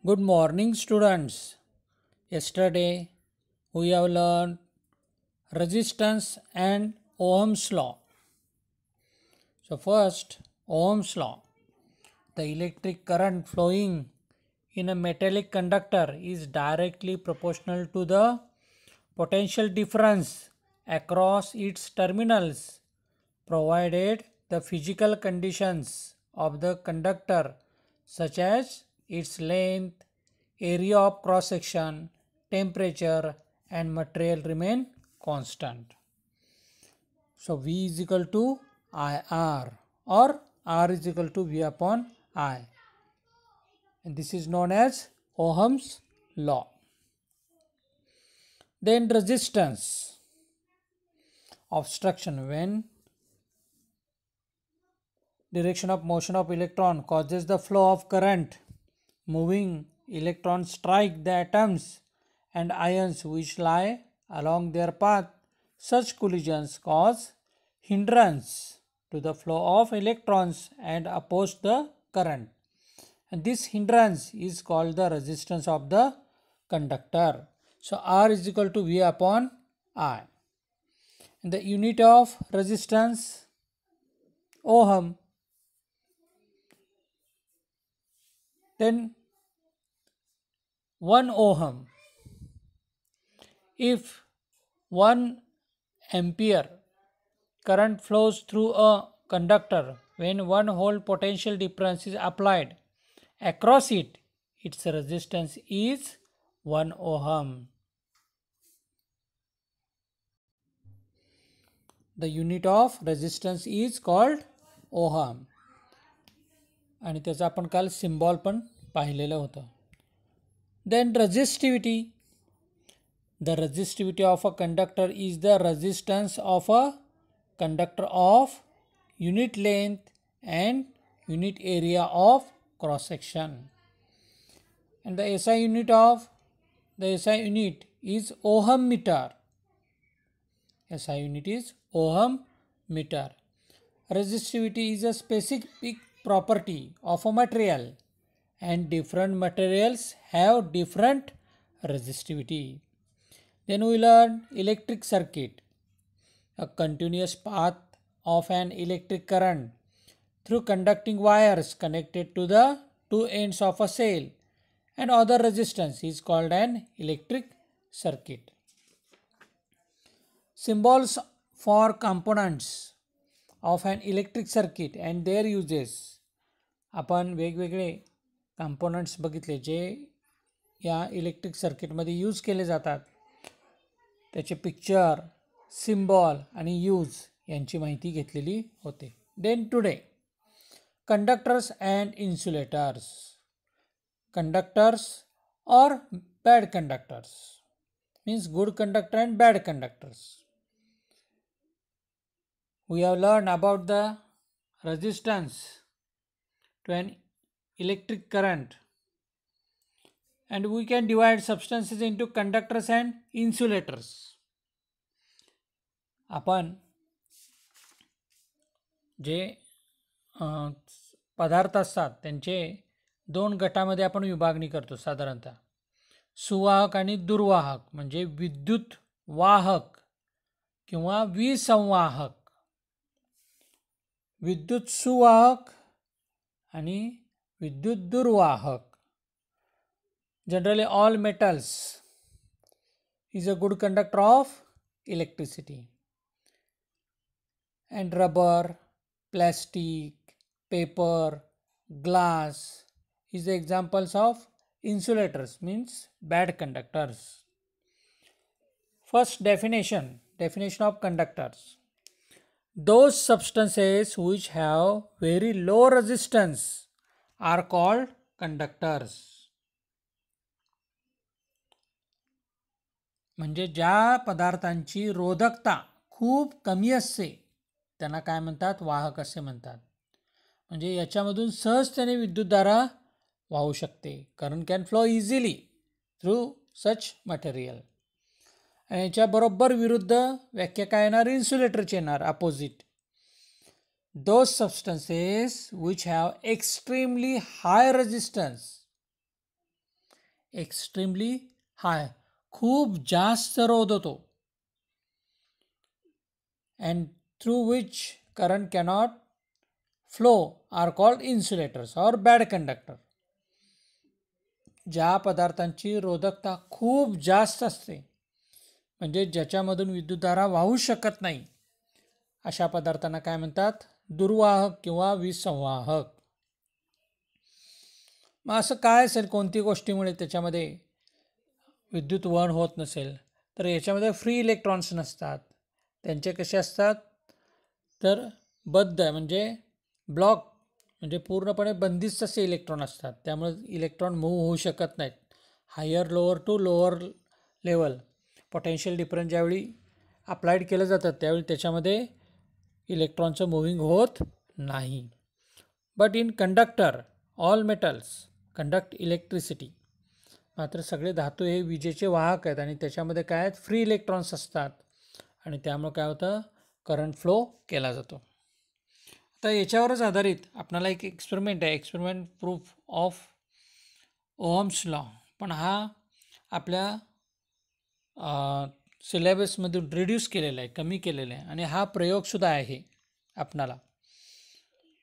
Good morning, students. Yesterday we have learned resistance and Ohm's law. So, first, Ohm's law. The electric current flowing in a metallic conductor is directly proportional to the potential difference across its terminals, provided the physical conditions of the conductor, such as its length, area of cross section, temperature, and material remain constant. So V is equal to IR or R is equal to V upon I, and this is known as Ohm's law. Then resistance, obstruction. When direction of motion of electron causes the flow of current, moving electrons strike the atoms and ions which lie along their path. Such collisions cause hindrance to the flow of electrons and oppose the current. And this hindrance is called the resistance of the conductor. So R is equal to V upon I. And the unit of resistance, ohm. Then 1 ohm. If 1 ampere current flows through a conductor, when 1 volt potential difference is applied across it, its resistance is 1 ohm. The unit of resistance is called ohm. आणि त्याचा आपण काल symbol पण पाहिलेलं होतं. Then resistivity. The resistivity of a conductor is the resistance of a conductor of unit length and unit area of cross section. And the SI unit is ohm meter. SI unit is ohm meter. Resistivity is a specific property of a material, and different materials have different resistivity. Then we learn electric circuit, a continuous path of an electric current through conducting wires connected to the two ends of a cell, and other resistance is called an electric circuit. Symbols for components of an electric circuit and their uses. आपण वेगवेगळे components बघितले जे या electric सर्किटमध्ये use केले जातात, त्याचे picture, symbol आणि use यांची माहिती घेतलेली होते. Then today conductors and insulators. Conductors और bad conductors means good conductor and bad conductors. We have learned about the resistance to an electric current, and we can divide substances into conductors and insulators. आपण जे पदार्थ असतात त्यांचे दोन गटामध्ये आपण विभागणी करतो साधारणतः. सुवाहक आणि दुर्वाहक म्हणजे विद्युत वाहक किंवा विसंवाहक. विद्युत सुवाहक आणि विद्युत दुर्वाहक. Generally all metals is a good conductor of electricity, and rubber, plastic, paper, glass is the examples of insulators, means bad conductors. First definition of conductors. Those substances which have very low resistance are called conductors. म्हणजे ज्या पदार्थांची रोधकता खूप कमी असते त्यांना काय म्हणतात? वाहक असे म्हणतात. म्हणजे याच्यामधून सहजतेने विद्युतधारा वाहू शकते. Current can flow easily through such material. आणि याच्या बरोबर विरुद्ध व्याख्या काय येणार? इन्सुलेटरची येणार, opposite. Those substances which have extremely high resistance extremely high, खूप जास्त रोध होतो. And through which current cannot flow are called insulators or bad conductor. ज्या पदार्थांची रोधकता खूप जास्त असते, म्हणजे ज्याच्यामधून विद्युतधारा वाहू शकत नाही, अशा पदार्थांना काय म्हणतात? दुर्वाहक किंवा विसंवाहक. मग असं काय असेल, कोणती गोष्टीमुळे त्याच्यामध्ये विद्युत वहन होत नसेल? तर याच्यामध्ये फ्री इलेक्ट्रॉन्स नसतात. त्यांचे कसे असतात? तर बद्ध म्हणजे ब्लॉक, म्हणजे पूर्णपणे बंदिस्त असे इलेक्ट्रॉन असतात. त्यामुळे इलेक्ट्रॉन मूव्ह होऊ शकत नाहीत. Higher lower to lower level potential difference ज्यावेळी अप्लाइड केलं जातं त्यावेळी त्याच्यामध्ये इलेक्ट्रॉनचं मुव्हिंग होत नाही. But in conductor all metals conduct electricity. मात्र सगळे धातू हे विजेचे वाहक आहेत आणि त्याच्यामध्ये काय आहेत? फ्री इलेक्ट्रॉन्स असतात आणि त्यामुळे काय होतं? करंट फ्लो केला जातो. तर याच्यावरच आधारित आपल्याला एक एक्सपेरिमेंट आहे, experiment proof of Ohm's law. पण हा आपल्या सिलेबसमधून रिड्यूस केलेला आहे, कमी केलेला आहे. आणि हा प्रयोगसुद्धा आहे आपणाला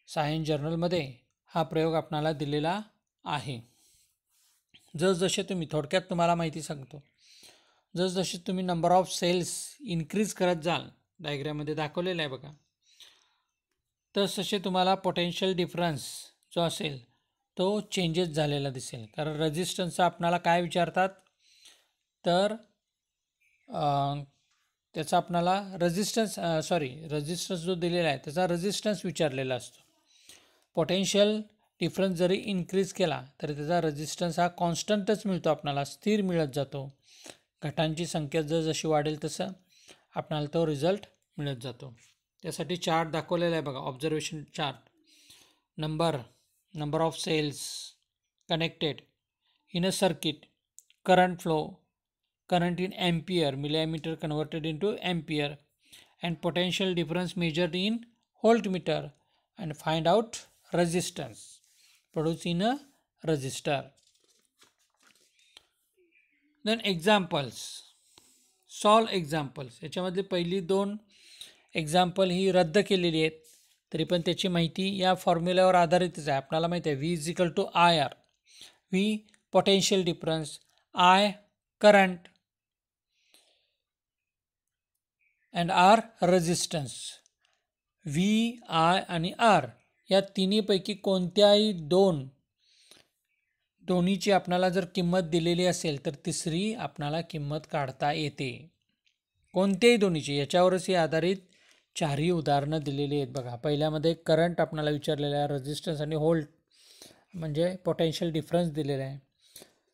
सायन्स जर्नलमध्ये हा प्रयोग आपणाला दिलेला आहे. जसजसे तुम्ही, थोडक्यात तुम्हाला माहिती सांगतो, जसजसे तुम्ही नंबर ऑफ सेल्स इन्क्रीज करत जाल, डायग्राममध्ये दाखवलेलं आहे बघा, तसतसे तुम्हाला पोटेन्शियल डिफरन्स जो असेल तो चेंजेस झालेला दिसेल. कारण रेजिस्टन्सचा आपणाला काय विचारतात? तर त्याचा आपणाला रेजिस्टन्स जो दिलेला आहे त्याचा रेजिस्टन्स विचारलेला असतो. पोटेन्शियल डिफरन्स जरी इन्क्रीज केला तरी त्याचा रेजिस्टन्स हा कॉन्स्टंटच मिळतो, आपणाला स्थिर मिळत जातो. घटांची संख्या जशी वाढेल तसं आपणाला तो रिझल्ट मिळत जातो. त्यासाठी चार्ट दाखवलेला आहे बघा, observation chart. Number of cells connected in a circuit, current flow, current in ampere, millimeter converted into ampere, and potential difference measured in voltmeter, and find out resistance produced in a resistor. Then examples, solve examples. याच्यामधली पहिली दोन example ही रद्द केलेली आहेत, तरी पण त्याची माहिती या फॉर्म्युल्यावर आधारितच आहे. आपल्याला माहिती आहे V=IR. V potential difference, I current and R resistance. V, I आणि आर या तिन्हीपैकी कोणत्याही दोन्हीची आपणाला जर किंमत दिलेली असेल तर तिसरी आपणाला किंमत काढता येते. कोणत्याही दोन्हीची, याच्यावरच ही आधारित चारही उदाहरणं दिलेली आहेत बघा. पहिल्यामध्ये करंट आपणाला विचारलेलं आहे, रेजिस्टन्स आणि व्होल्ट म्हणजे पोटेन्शियल डिफरन्स दिलेला आहे.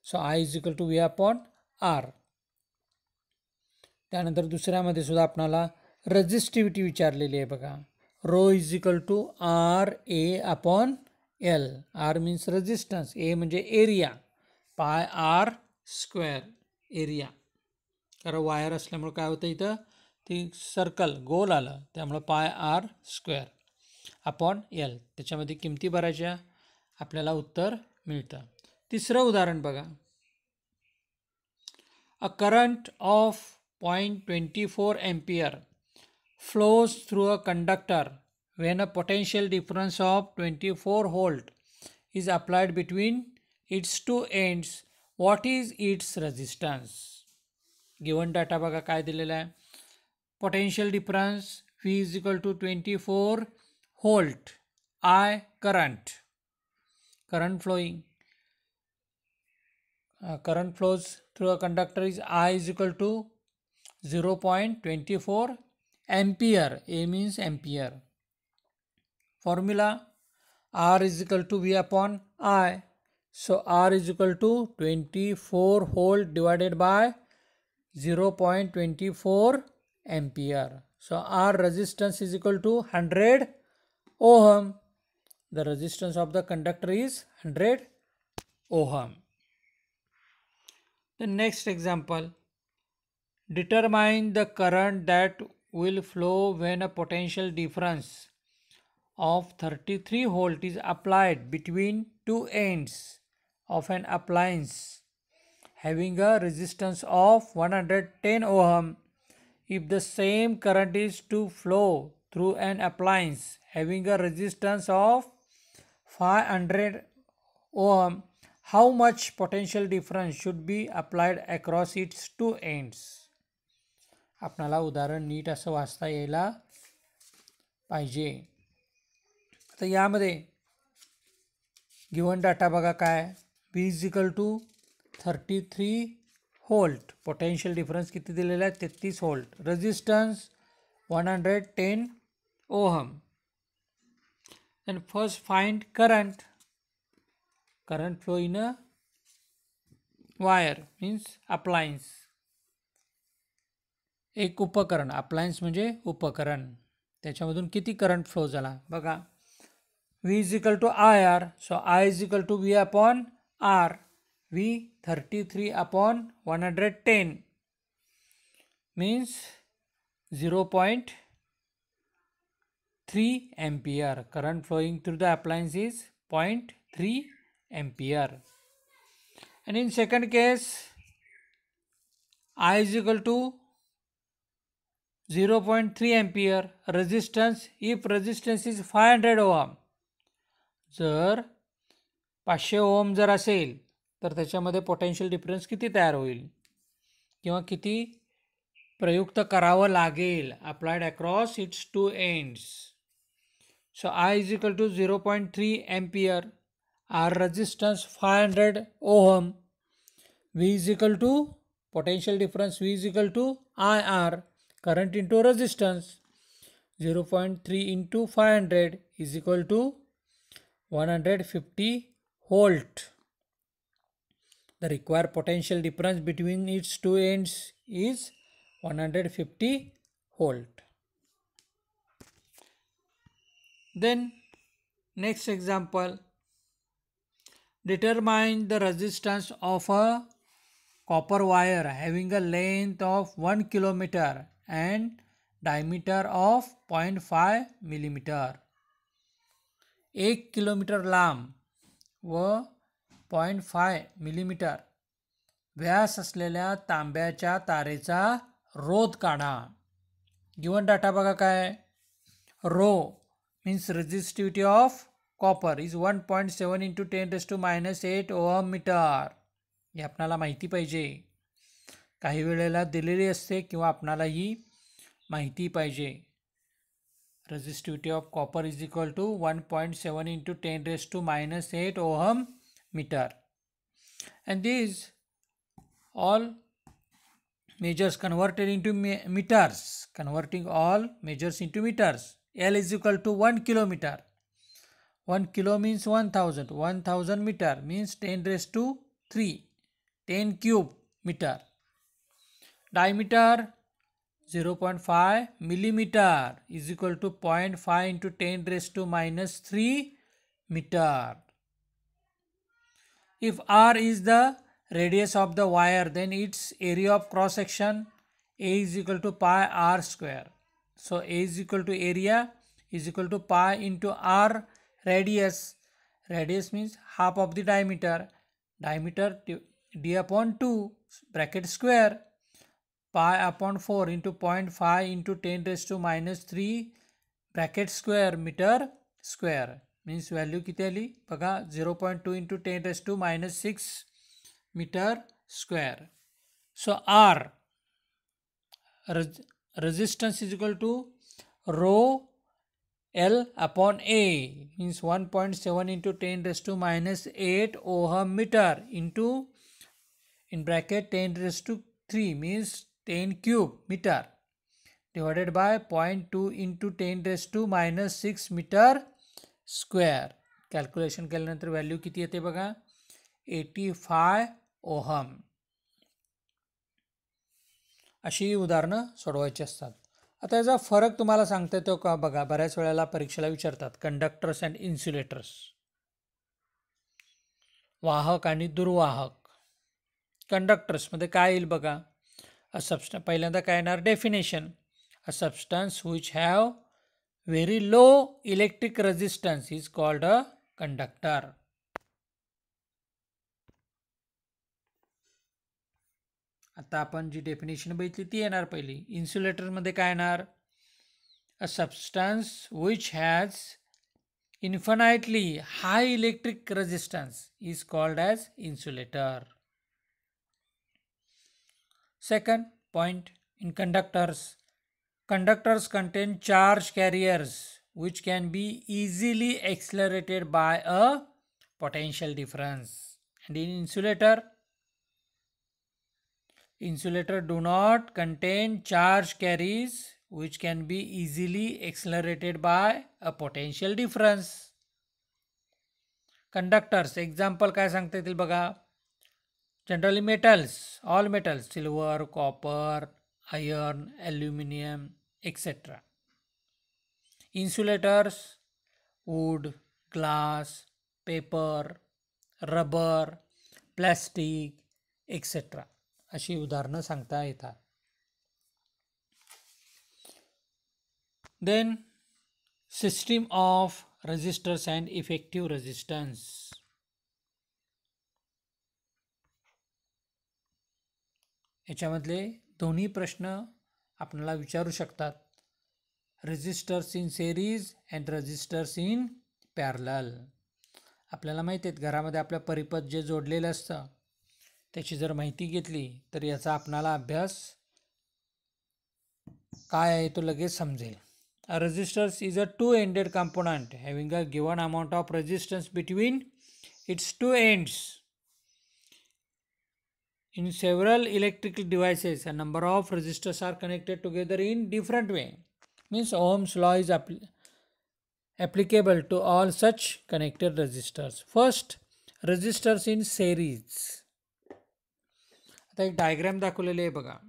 सो I=V/R. त्यानंतर दुसऱ्यामध्ये सुद्धा आपणाला रेजिस्टिव्हिटी विचारलेली आहे बघा. ρ=RA/L. R means resistance, A म्हणजे एरिया, πr² एरिया. कारण वायर असल्यामुळे काय होतं, इथं ती सर्कल गोल आलं त्यामुळं πr²/L. त्याच्यामध्ये किमती भरायच्या, आपल्याला उत्तर मिळतं. तिसरं उदाहरण बघा. A current of 0.24 ampere flows through a conductor when a potential difference of 24 volt is applied between its two ends. What is its resistance? Given data बघा काय दिलेला आहे. Potential difference V=24 volt, I current flowing. Current flows through a conductor is I=0.24 ampere. A means ampere. Formula R=V/I. So R=24 volt divided by 0.24 ampere. So R resistance is equal to 100 ohm. The resistance of the conductor is 100 ohm. The next example, determine the current that will flow when a potential difference of 33 volt is applied between two ends of an appliance having a resistance of 110 ohm. If the same current is to flow through an appliance having a resistance of 500 ohm, how much potential difference should be applied across its two ends? आपणाला उदाहरण NEET असं वाचता यायला पाहिजे. आता यामध्ये given data बघा काय, V is equal to 33 volt, potential difference किती दिलेला आहे 33 volt, resistance 110 ohm. And first find current flow in a wire means appliance. एक उपकरण, अप्लायन्स म्हणजे उपकरण, त्याच्यामधून किती करंट फ्लो झाला बघा. V is equal to IR, so I is equal to V upon R. V 33 upon 110 means 0.3 ampere. Current flowing through the appliance is 0.3 ampere. And in second case, I is equal to 0.3 ampere. Resistance, if resistance is 500 ohm, जर 500 ओम जर असेल तर त्याच्यामध्ये potential difference किती तयार होईल किंवा किती प्रयुक्त करावं लागेल applied across its two ends. So I is equal to 0.3 ampere, R resistance 500 ohm, V is equal to potential difference, V is equal to IR, current into resistance, 0.3 into 500 is equal to 150 volt. The required potential difference between its two ends is 150 volt. Then next example, determine the resistance of a copper wire having a length of 1 kilometer and diameter of 0.5 millimeter. 1 kilometre लांब व 0.5 millimetre व्यास असलेल्या तांब्याच्या तारेचा रोध काढा. Given data बघा काय, rho means resistivity of copper is 1.7 into 10⁻⁸ ohm metre. हे आपणाला माहिती पाहिजे, काही वेळेला दिलेली असते किंवा आपणालाही माहिती पाहिजे. Resistivity of copper is equal to 1.7 into 10⁻⁸ ohm meter. And these all measures converted into meters, converting all measures into meters. L is equal to 1 kilometer. 1 kilo means 1000. 1000 meter means 10⁻3, 10 cube meter. Diameter 0.5 millimeter is equal to 0.5 into 10⁻³ meter. If R is the radius of the wire, then its area of cross section A is equal to pi R square. So A is equal to area is equal to pi into R radius. Radius means half of the diameter. Diameter d upon 2 bracket square. Pi upon 4 into 0.5 into 10⁻³ bracket square meter square means value किती आली बघा 0.2 into 10⁻⁶ meter square. So R resistance is equal to rho L upon A means 1.7 into 10⁻⁸ ohm meter into in bracket 10⁻³ means 10 cube meter divided by 0.2 into 10⁻⁶ meter square. Calculation केल्यानंतर value किती येते बघा 85 ohm. अशी उदाहरणं सोडवायची असतात. आता याचा फरक तुम्हाला सांगता येतो का बघा, बऱ्याच वेळेला परीक्षेला विचारतात कंडक्टर्स अँड इन्सुलेटर्स, वाहक आणि दुर्वाहक. कंडक्टर्समध्ये काय येईल बघा, पहिल्यांदा काय येणार definition, a substance which have very low electric resistance is called a conductor. आता आपण जी डेफिनेशन बघितली ती येणार पहिली. इन्सुलेटरमध्ये काय येणार? अ substance which has infinitely high electric resistance is called as insulator. Second point, in conductors, conductors contain charge carriers which can be easily accelerated by a potential difference. And in insulator do not contain charge carriers which can be easily accelerated by a potential difference. Conductors example काय सांगता येतील बघा. Generally metals, all metals, silver, copper, iron, aluminium etcetera. Insulators, wood, glass, paper, rubber, plastic etcetera अशी उदाहरणं सांगता येतात. Then system of resistors and effective resistance. याच्यामधले दोन्ही प्रश्न आपल्याला विचारू शकतात. Resistors in series and resistors in parallel. आपल्याला माहिती आहेत घरामध्ये आपल्या परिपथ जे जोडलेलं असतं त्याची जर माहिती घेतली तर याचा आपणाला अभ्यास काय आहे तो लगेच समजेल. A resistor is a two-ended component having a given amount of resistance between its two ends. In several electrical devices, a number of resistors are connected together in different way. Means Ohm's law is applicable to all such connected resistors. First, resistors in series. आता एक diagram दाखवलेली आहे बघा.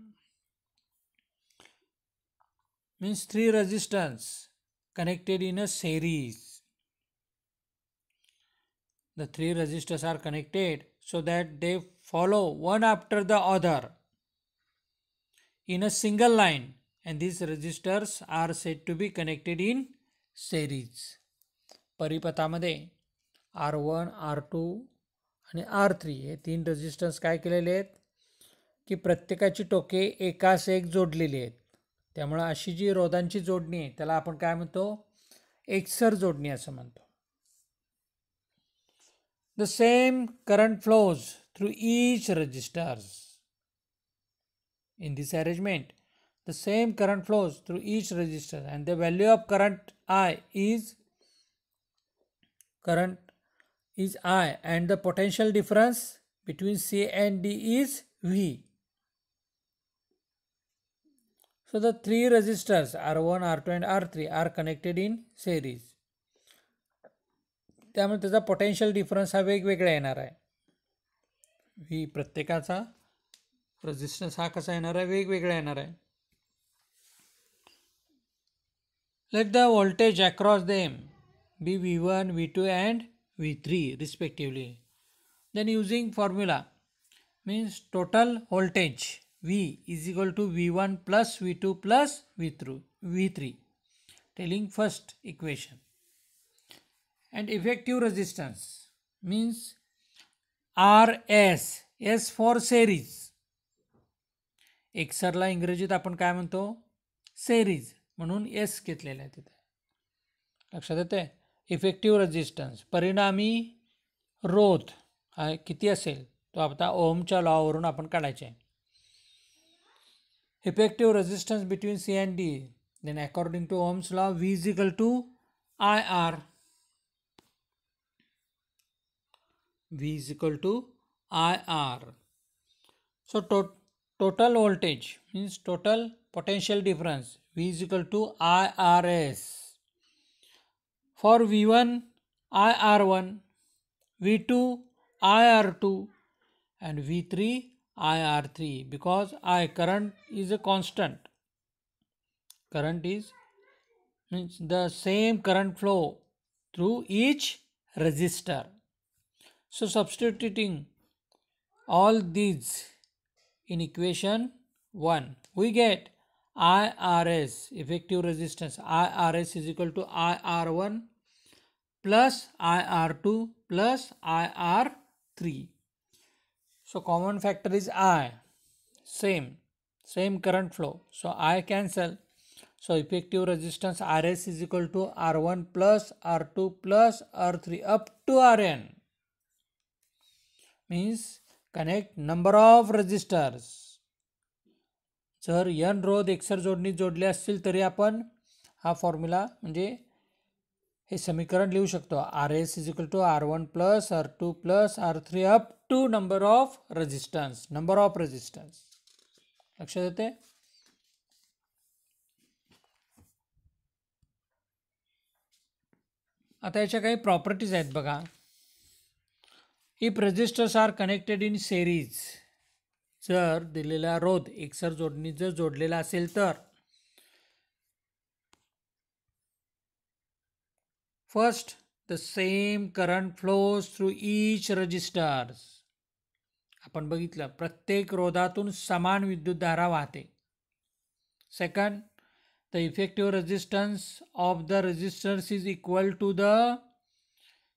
Means three resistors connected in a series. The three resistors are connected so that they follow one after the other in a single line, and these resistors are said to be connected in series. परिपथामध्ये R1, R2 आणि R3 हे तीन resistance काय केलेले आहेत की प्रत्येकाची टोके एकास एक जोडलेली आहेत. त्यामुळे अशी जी रोधांची जोडणी आहे त्याला आपण काय म्हणतो? एकसर जोडणी असं म्हणतो. The same current flows through each resistors. In this arrangement, the same current flows through each resistor and the value of current is I and the potential difference between C and D is V. So the three resistors R1, R2 and R3 are connected in series. त्यामुळे त्याचा potential difference हा वेगवेगळा येणार आहे. V प्रत्येकाचा resistance हा कसा येणार आहे? वेगवेगळा येणार आहे. Let the voltage across them be V1, V2 and V3 respectively. Then using formula means total voltage V is equal to V1 plus V2 plus V3. Telling first equation. And effective resistance means RS, S for series. एकसरला इंग्रजीत आपण काय म्हणतो? Series म्हणून S घेतलेला आहे तिथे. लक्षात येते? इफेक्टिव्ह रेजिस्टन्स परिणामी रोध हा किती असेल तो आता ओहमच्या लॉवरून आपण काढायचे आहे. Effective resistance between C and D, then according to Ohm's law V is equal to IR. V is equal to IR. So total voltage means total potential difference V is equal to IRS. For V1 IR1, V2 IR2 and V3 IR3 because I current is a constant. Current is means the same current flow through each resistor. So substituting all these in equation 1 we get IRS effective resistance IRS is equal to IR1 plus IR2 plus IR3. So common factor is I. same current flow. So I cancel. So effective resistance Rs is equal to R1 plus R2 plus R3 up to Rn. Means connect number of resistors. जर n रोध एकसर जोडणी जोडले असतील तरी आपण हा formula म्हणजे हे समीकरण लिहू शकतो. Rs is equal to R1 plus R2 plus R3 up to number of resistance. लक्षात येते. आता याच्या काही प्रॉपर्टीज आहेत बघा. If resistors are connected in series, जर दिलेला रोध एकसर जोडणी जर जोडलेला असेल तर first the same current flows through each resistors. आपण बघितलं प्रत्येक रोधातून समान विद्युतधारा वाहते. Second, the effective resistance of the resistors is equal to the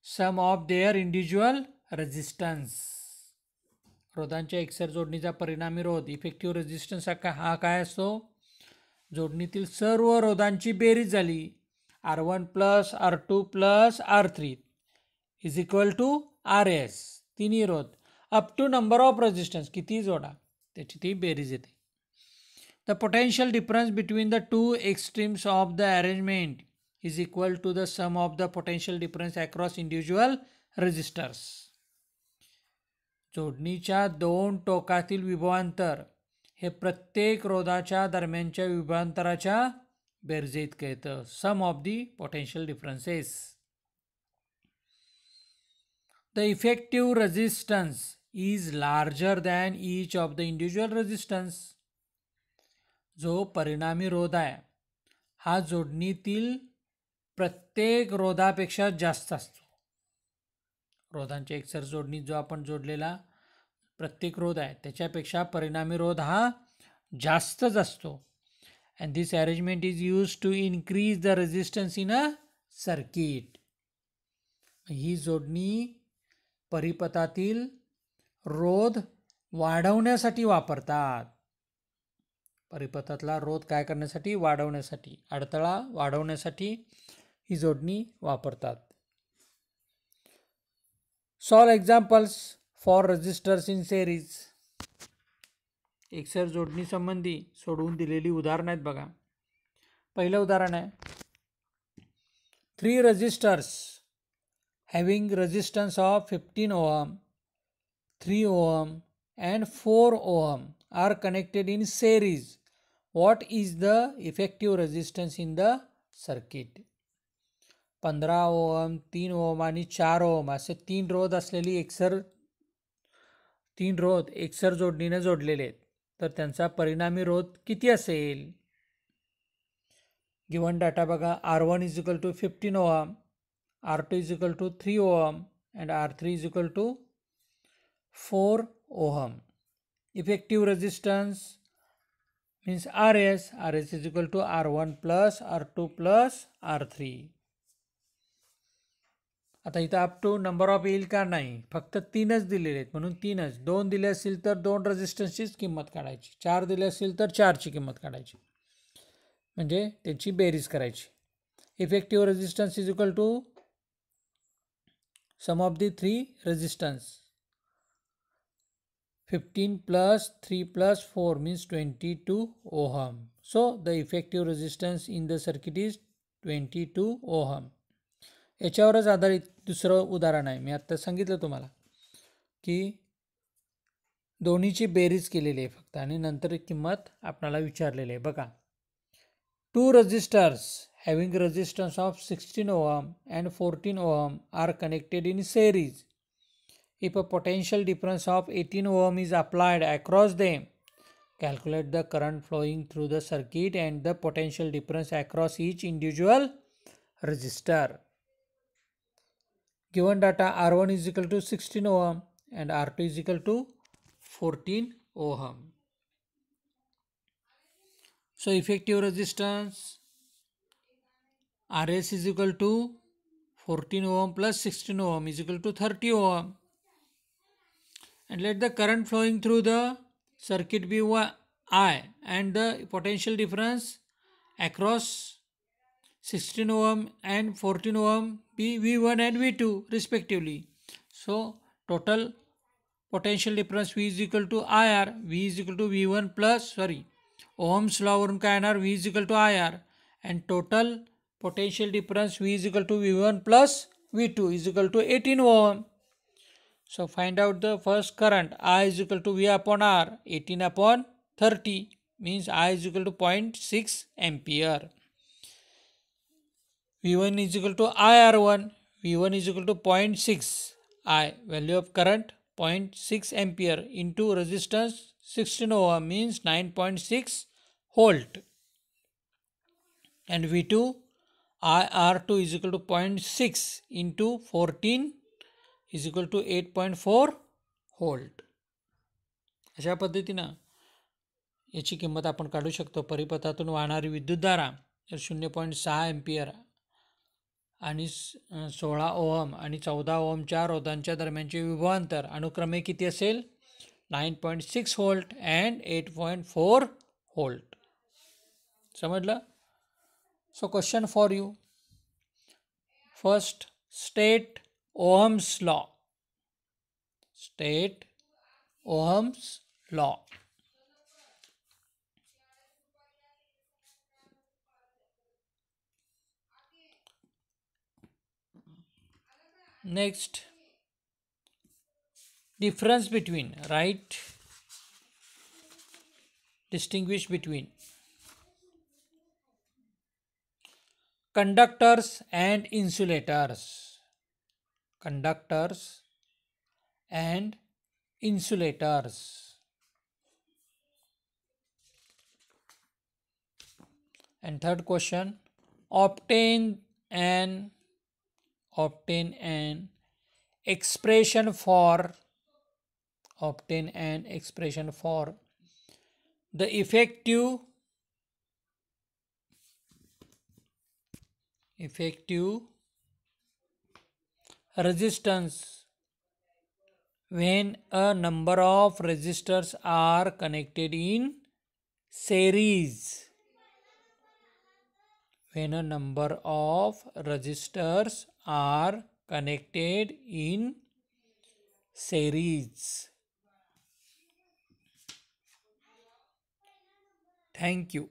sum of their individual resistance. रोधांच्या एकसर जोडणीचा परिणामी रोध इफेक्टिव्ह रेजिस्टन्स हा काय असतो? जोडणीतील सर्व रोधांची बेरीज झाली. R1 plus R2 plus R3 is equal to RS. तिन्ही रोध up to number of resistance, किती जोडा त्याची ती बेरीज येते. The potential difference between the two extremes of the arrangement is equal to the sum of the potential difference across individual resistors. जोडणीच्या दोन टोकातील विभवांतर हे प्रत्येक रोधाच्या दरम्यानच्या विभवांतराच्या बेरजे इतकं येतं. Sum of the potential differences. The effective resistance is larger than each of the individual resistance. जो परिणामी रोध आहे हा जोडणीतील प्रत्येक रोधापेक्षा जास्त असतो. रोधांच्या एकसर जोडणीत जो आपण जोडलेला प्रत्येक रोध आहे त्याच्यापेक्षा परिणामी रोध हा जास्तच असतो. And this arrangement is use to increase the resistance in a circuit. ही जोडणी परिपथातील रोध वाढवण्यासाठी वापरतात. परिपथातला रोध काय करण्यासाठी? वाढवण्यासाठी, अडथळा वाढवण्यासाठी ही जोडणी वापरतात. Solve examples for resistors in series. एकसर जोडणी संबंधी सोडवून दिलेली उदाहरणं आहेत बघा. पहिलं उदाहरण आहे 3 resistors having resistance of 15 ohm, 3 ohm and 4 ohm are connected in series. What is the effective resistance in the circuit? 15 ohm, 3 ohm आणि 4 ओहम असे 3 रोध असलेली तीन रोध एकसर जोडणीने जोडलेले आहेत. तर त्यांचा परिणामी रोध किती असेल? गिवन डाटा बघा. R1 is equal to 15 ohm, R2 is equal to 3 ohm and R3 is equal to 4 ohm. Effective resistance means RS is equal to R1 plus R2 plus R3. आता इथं अप टू नंबर ऑफ येईल का? नाही, फक्त 3च दिलेले आहेत म्हणून 3च. 2 दिले असतील तर 2 रेजिस्टन्सचीच किंमत काढायची, 4 दिले असतील तर 4ची किंमत काढायची, म्हणजे त्याची बेरीज करायची. Effective resistance is equal to sum of the 3 resistance. 15 plus 3 plus 4 means 22 ohm. So the effective resistance in the circuit is 22 ohm. याच्यावरच आधारित दुसरं उदाहरण आहे. मी आत्ता सांगितलं तुम्हाला की दोन्हीची बेरीज केलेली आहे फक्त आणि नंतर किंमत आपल्याला विचारलेली आहे. बघा, 2 resistors having resistance of 16 ohm and 14 ohm are connected in series. If a potential difference of 18 ohm is applied across them, calculate the current flowing through the circuit and the potential difference across each individual resistor. Given data, R1 is equal to 16 ohm and R2 is equal to 14 ohm. So effective resistance RS is equal to 14 ohm plus 16 ohm is equal to 30 ohm. And let the current flowing through the circuit be I, and the potential difference across 16 ohm and 14 ohm be V1 and V2 respectively. So total potential difference V is equal to IR. V is equal to V1 plus, Ohm's law वरून काय येणार, V is equal to IR, and total potential difference V is equal to V1 plus V2 is equal to 18 ohm. So find out the first current. I is equal to V upon R, 18 upon 30, means I is equal to 0.6 ampere. V1 is equal to IR1. V1 is equal to 0.6. I, value of current 0.6 ampere into resistance 16 ohm, means 9.6 volt. And V2 IR2 is equal to 0.6 into 14 is equal to 8.4 volt. अशा पद्धतीनं याची किंमत आपण काढू शकतो. परिपथातून वाहणारी विद्युतधारा 0.6 ampere आणि 16 ओहम आणि 14 ओहमच्या रोधांच्या दरम्यानचे विभवांतर अनुक्रमे किती असेल, 9.6 व्होल्ट अँड 8.4 व्होल्ट. समजलं. So question for you. First, state Ohm's law. State Ohm's law. Next, difference between, right? Distinguish between conductors and insulators. Conductors and insulators. And third question, obtain an expression for the effective resistance when a number of resistors are connected in series. When a number of resistors are connected in series. Thank you.